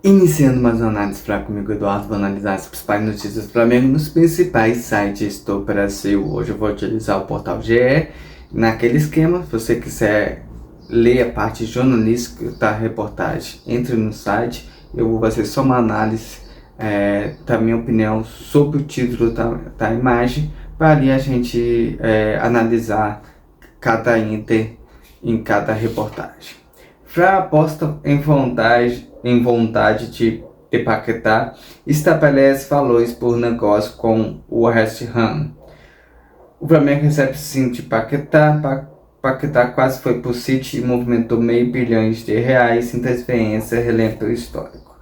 Iniciando mais uma análise fraca comigo, Eduardo, vou analisar as principais notícias do Flamengo nos principais sites do Brasil. Hoje eu vou utilizar o portal GE. Naquele esquema, se você quiser ler a parte jornalística da reportagem, entre no site. Eu vou fazer só uma análise da minha opinião sobre o título da imagem, para ali a gente analisar cada item em cada reportagem. Fla aposta em vontade de Paquetá, estabelece valores por negócio com o West Ham. O Flamengo recebe sim de Paquetá. Paquetá quase foi pro City e movimentou R$ 500 milhões em transferência, relembra o histórico.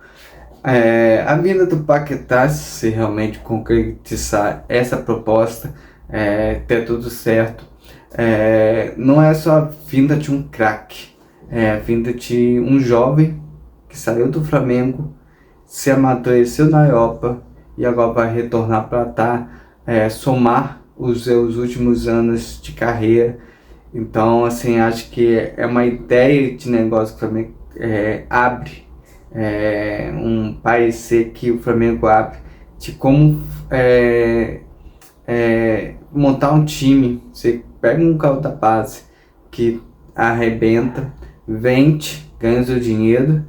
A vinda do Paquetá, se realmente concretizar essa proposta, ter tudo certo, não é só a vinda de um craque, é a vinda de um jovem que saiu do Flamengo, se amadureceu na Europa e agora vai retornar para somar os seus últimos anos de carreira. Então, assim, acho que é uma ideia de negócio que o Flamengo abre, um parecer que o Flamengo abre de como montar um time. Você pega um cara da base que arrebenta, vende, ganha o seu dinheiro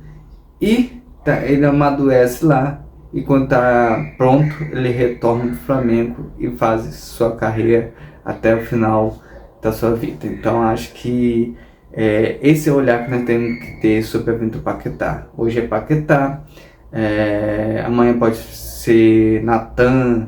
e ele amadurece lá, e quando está pronto ele retorna para o Flamengo e faz sua carreira até o final da sua vida. Então acho que esse é o olhar que nós temos que ter sobre a vinda do Paquetá. Hoje é Paquetá, amanhã pode ser Natan,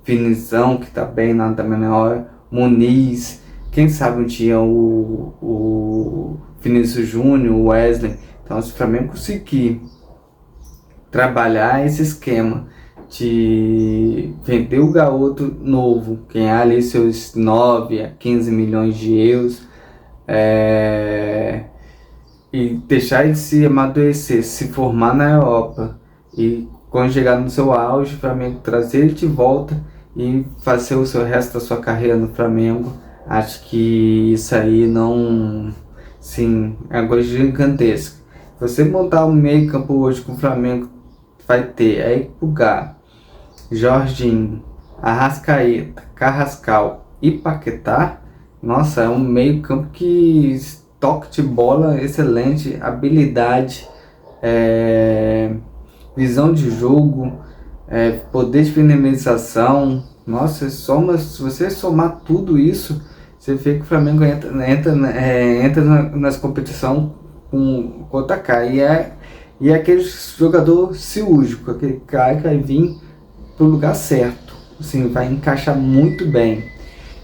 Vinizão, que está bem, nada também na hora, Muniz, quem sabe um dia o Vinícius Júnior, o Wesley. Então, se o Flamengo conseguir trabalhar esse esquema de vender o garoto novo, ganhar ali seus 9 a 15 milhões de euros, e deixar ele se amadurecer, se formar na Europa, e quando chegar no seu auge, o Flamengo trazer ele de volta e fazer o seu resto da sua carreira no Flamengo. Acho que isso aí não... Sim, é uma coisa gigantesca. Você montar um meio campo hoje com o Flamengo, vai ter aí Pulgar, Jorginho, Arrascaeta, Carrascal e Paquetá. Nossa, é um meio campo que toque de bola excelente, habilidade, visão de jogo, poder de finalização. Nossa, se você somar tudo isso, você vê que o Flamengo entra nas competições com outra cara. E é aquele jogador cirúrgico, aquele cara que vai vir pro lugar certo, assim, vai encaixar muito bem.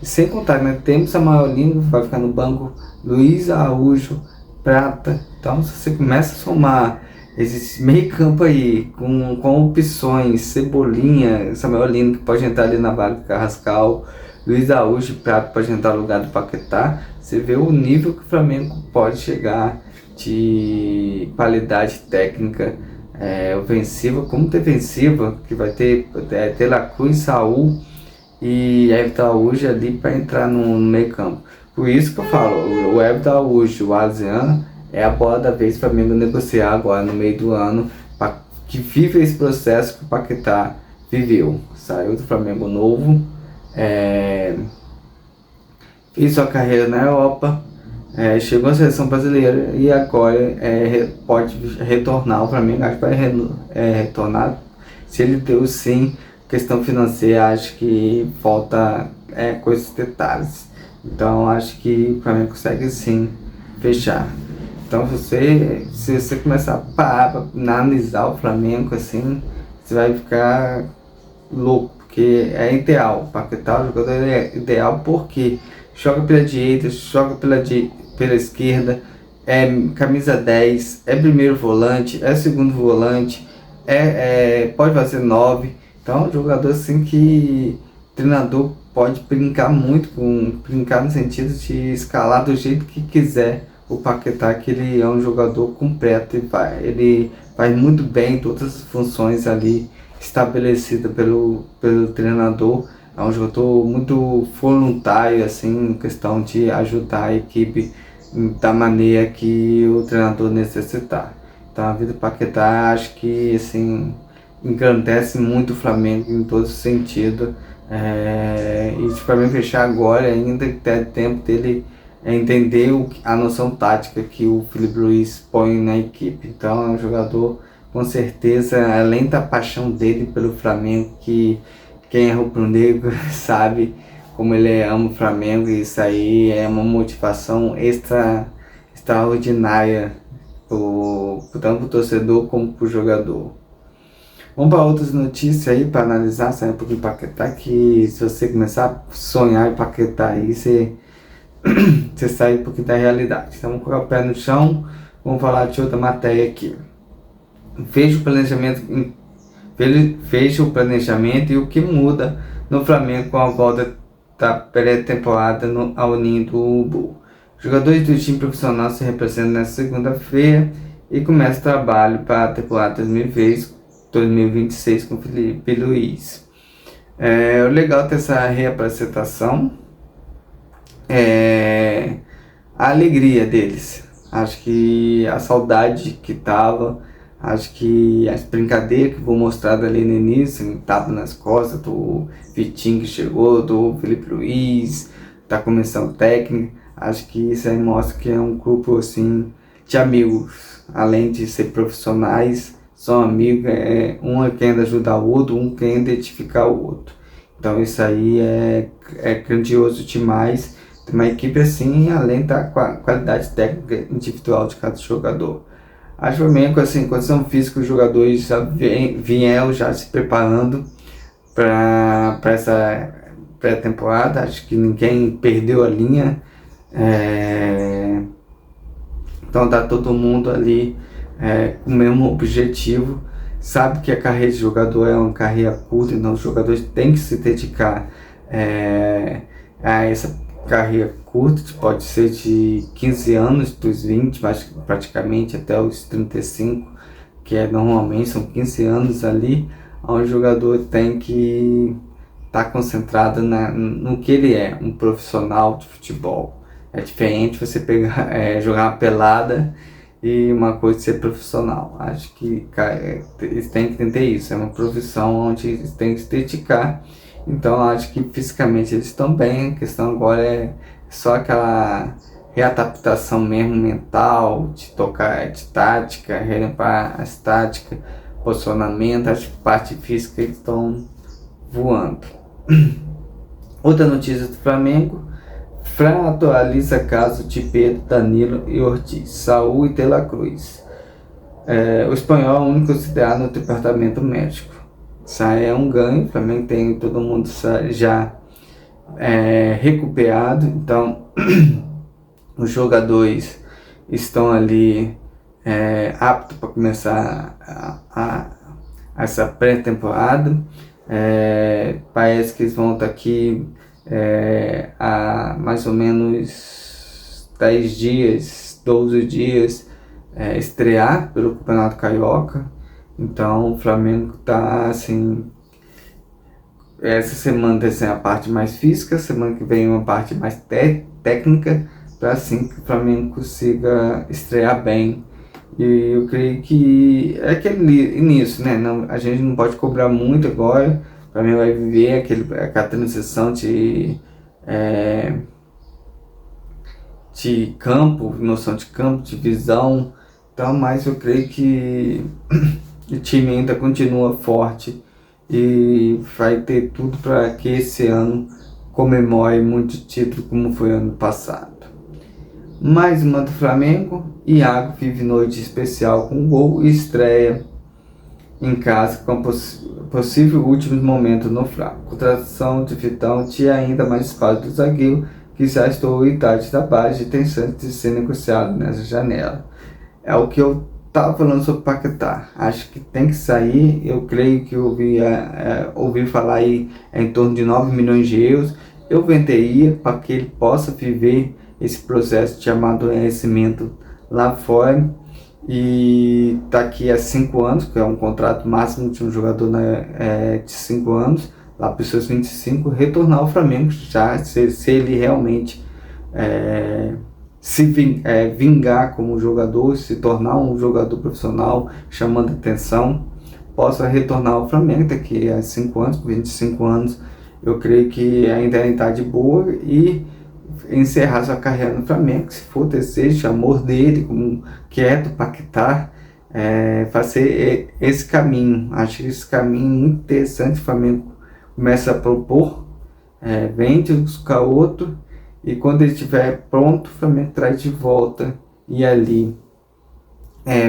E sem contar, né, temos Samuelino, vai ficar no banco, Luiz Araújo, Prata. Então, se você começa a somar esse meio campo aí, com opções, Cebolinha, Samuelino, que pode entrar ali na vaga do Carrascal, Luiz Araújo e Prata pode entrar no lugar do Paquetá, você vê o nível que o Flamengo pode chegar de qualidade técnica, ofensiva como defensiva, que vai ter De La Cruz, Saul e Everton Araújo ali para entrar no meio campo. Por isso que eu falo, o Everton Araújo, o ASEAN, é a bola da vez para o Flamengo negociar agora no meio do ano, que vive esse processo que o Paquetá viveu. Saiu do Flamengo novo, fez sua carreira na Europa, chegou à seleção brasileira e agora pode retornar ao Flamengo. Acho que vai retornar. Se ele deu sim, questão financeira, acho que falta coisas, detalhes. Então acho que o Flamengo consegue sim fechar. Então se você começar a parar para analisar o Flamengo assim, você vai ficar louco, porque é ideal. O Paquetá, o jogador ideal, porque joga pela direita, joga pela esquerda, é camisa 10, é primeiro volante, é segundo volante, pode fazer 9. Então é um jogador assim que o treinador pode brincar muito brincar no sentido de escalar do jeito que quiser o Paquetá, que ele é um jogador completo, ele faz muito bem todas as funções ali estabelecida pelo treinador. É um jogador muito voluntário, assim, em questão de ajudar a equipe da maneira que o treinador necessitar. Então a vida do Paquetá acho que assim engrandece muito o Flamengo em todo sentido. E se o Flamengo fechar agora ainda tem tempo dele entender a noção tática que o Felipe Luiz põe na equipe. Então é um jogador com certeza, além da paixão dele pelo Flamengo, que quem é rubro-negro sabe como ele ama o Flamengo, e isso aí é uma motivação extraordinária tanto para o torcedor como para o jogador. Vamos para outras notícias aí para analisar, sair um pouquinho Paquetá, que se você começar a sonhar em Paquetá aí, você sai um pouquinho da realidade. Então vamos colocar o pé no chão, vamos falar de outra matéria aqui. Veja o planejamento e o que muda no Flamengo com a volta da pré-temporada ao Ninho do Urubu. Jogadores do time profissional se representam nesta segunda-feira e começa o trabalho para a temporada 2026 com Felipe Luiz. O legal dessa reapresentação é a alegria deles. Acho que a saudade que tava, acho que as brincadeiras que vou mostrar ali no início, tava nas costas do Vitinho que chegou, do Felipe Luiz, da comissão técnica, acho que isso aí mostra que é um grupo assim de amigos, além de ser profissionais, são amigos, um querendo ajudar o outro, um querendo identificar o outro. Então isso aí é grandioso demais. Tem uma equipe assim, além da qualidade técnica individual de cada jogador. Acho também que assim, condição física, os jogadores já vieram já se preparando para essa pré-temporada. Acho que ninguém perdeu a linha. Então tá todo mundo ali com o mesmo objetivo. Sabe que a carreira de jogador é uma carreira curta, então os jogadores têm que se dedicar a essa carreira curta, pode ser de 15 anos, dos 20, mas praticamente até os 35, que normalmente são 15 anos ali, onde o jogador tem que estar concentrado no que ele é, um profissional de futebol. É diferente você jogar uma pelada e uma coisa ser profissional. Acho que eles têm que entender isso, é uma profissão onde eles têm que se dedicar. Então acho que fisicamente eles estão bem, a questão agora é só aquela readaptação mesmo mental, de tocar de tática, relembrar as táticas, posicionamento, as parte física eles estão voando. Outra notícia do Flamengo: Fla atualiza caso de Pedro, Danilo e Ortiz, Saúl e De La Cruz. O espanhol é o único considerado no departamento médico. Isso aí é um ganho, o Flamengo tem todo mundo já recuperado, então os jogadores estão ali aptos para começar essa pré-temporada. Parece que eles vão estar aqui há mais ou menos 10 dias, 12 dias estrear pelo Campeonato Carioca. Então o Flamengo está assim, essa semana tem a parte mais física, semana que vem uma parte mais técnica, para assim que o Flamengo consiga estrear bem. E eu creio que é aquele início, né? Não, a gente não pode cobrar muito agora. O Flamengo vai viver aquela transição de campo, noção de campo, de visão. Então, mas eu creio que o time ainda continua forte e vai ter tudo para que esse ano comemore muito título como foi ano passado. Mais uma do Flamengo: Iago vive noite especial com gol e estreia em casa com possível últimos momentos no Fla. Contratação de Vitão tinha ainda mais espaço do zagueiro, que já estourou a idade da base e tem chance de ser negociado nessa janela. É o que eu estava falando sobre o Paquetá. Acho que tem que sair. Eu creio que ouvi falar aí em torno de 9 milhões de euros. Eu venderia para que ele possa viver esse processo de amadurecimento lá fora, e daqui a 5 anos, que é um contrato máximo de um jogador de 5 anos, lá para os seus 25, retornar ao Flamengo, já se ele realmente vingar como jogador, se tornar um jogador profissional, chamando atenção, possa retornar ao Flamengo daqui a 5 anos, 25 anos. Eu creio que ainda é idade boa e encerrar sua carreira no Flamengo, se for desejo, amor dele, como quieto, pactar, fazer esse caminho. Acho que esse caminho é muito interessante. O Flamengo começa a propor, vende buscar outro, e quando ele estiver pronto, o Flamengo traz de volta e ali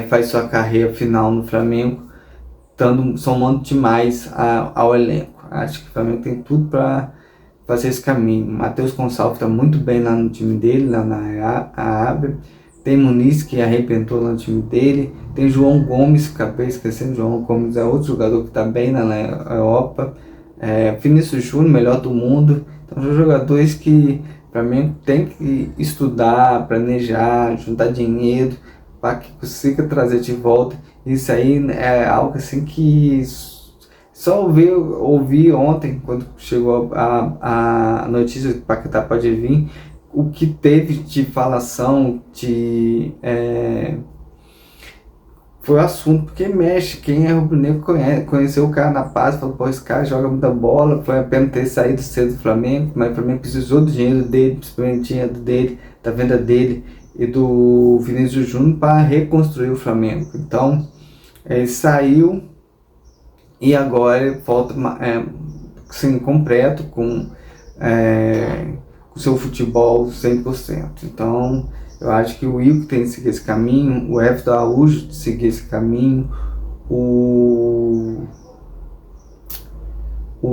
faz sua carreira final no Flamengo, somando demais ao elenco. Acho que o Flamengo tem tudo para fazer esse caminho. Matheus Gonçalves está muito bem lá no time dele, lá na Arábia. Tem Muniz, que arrebentou lá no time dele. Tem João Gomes, acabei esquecendo. João Gomes é outro jogador que está bem lá na Europa. Vinícius Júnior, melhor do mundo. Então são jogadores que para mim tem que estudar, planejar, juntar dinheiro para que consiga trazer de volta. Isso aí é algo assim que só ouvi ontem, quando chegou a notícia que o Paquetá pode vir, o que teve de falação, foi o assunto, porque mexe. Quem é rubro-negro conheceu o cara na paz, falou, pô, esse cara joga muita bola, foi a pena ter saído cedo do Flamengo, mas o Flamengo precisou do dinheiro dele, principalmente do dinheiro dele, da venda dele e do Vinícius Júnior para reconstruir o Flamengo. Então, ele saiu e agora volta assim, completo com o seu futebol 100%. Então, eu acho que o Wilco tem que seguir esse caminho, o Everton Araújo tem que seguir esse caminho, o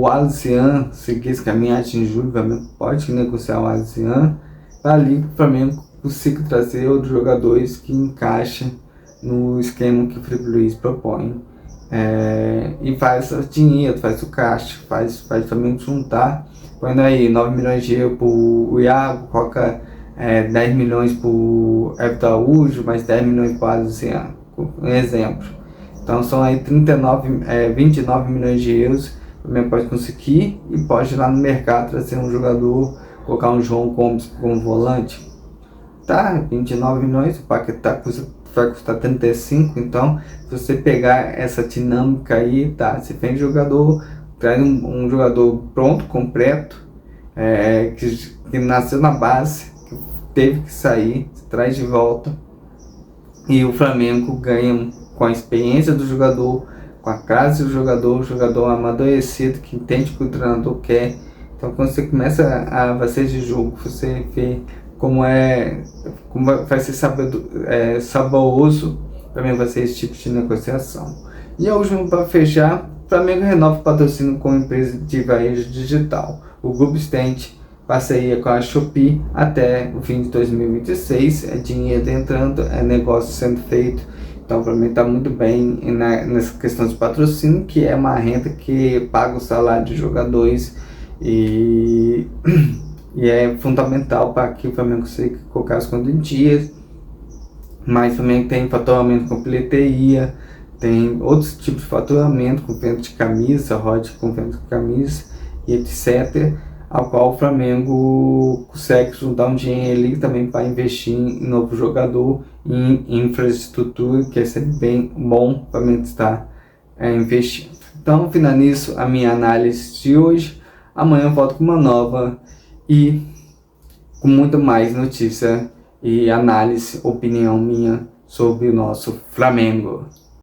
Alcian seguir esse caminho. Acho que em julho o Flamengo pode negociar o Alcian para ali que o Flamengo consiga trazer outros jogadores que encaixem no esquema que o Felipe Luiz propõe. E faz dinheiro, faz o caixa, faz o Flamengo juntar, põe aí 9 milhões de euros pro Iago, coloca 10 milhões pro Everton Araújo, mais 10 milhões para o Luciano, um exemplo. Então são aí 29 milhões de euros, o Flamengo pode conseguir e pode ir lá no mercado trazer um jogador, colocar um João Gomes como volante. Tá, 29 milhões, o Paquetá vai custar 35, então se você pegar essa dinâmica aí, tá, você vende jogador, traz um jogador pronto, completo, que nasceu na base, que teve que sair, traz de volta, e o Flamengo ganha com a experiência do jogador, com a classe do jogador, o jogador amadurecido, que entende o que o treinador quer. Então quando você começa a fazer de jogo, você vê como vai ser saboroso para mim, vai ser esse tipo de negociação. E a última, para fechar, o Flamengo renova o patrocínio com a empresa de varejo digital. O Grupo estende parceria com a Shopee até o fim de 2026. É dinheiro entrando, é negócio sendo feito. Então o Flamengo está muito bem nessa questão de patrocínio, que é uma renda que paga o salário de jogadores e é fundamental para que o Flamengo consiga colocar as contas em dias. Mas também tem faturamento com bilheteria, tem outros tipos de faturamento, com venda de camisa, roda com venda de camisa e etc. Ao qual o Flamengo consegue juntar um dinheiro ali também para investir em novo jogador, em infraestrutura, que é sempre bem bom para o Flamengo estar investindo. Então, finalizo a minha análise de hoje. Amanhã eu volto com uma nova e com muito mais notícia e análise, opinião minha sobre o nosso Flamengo.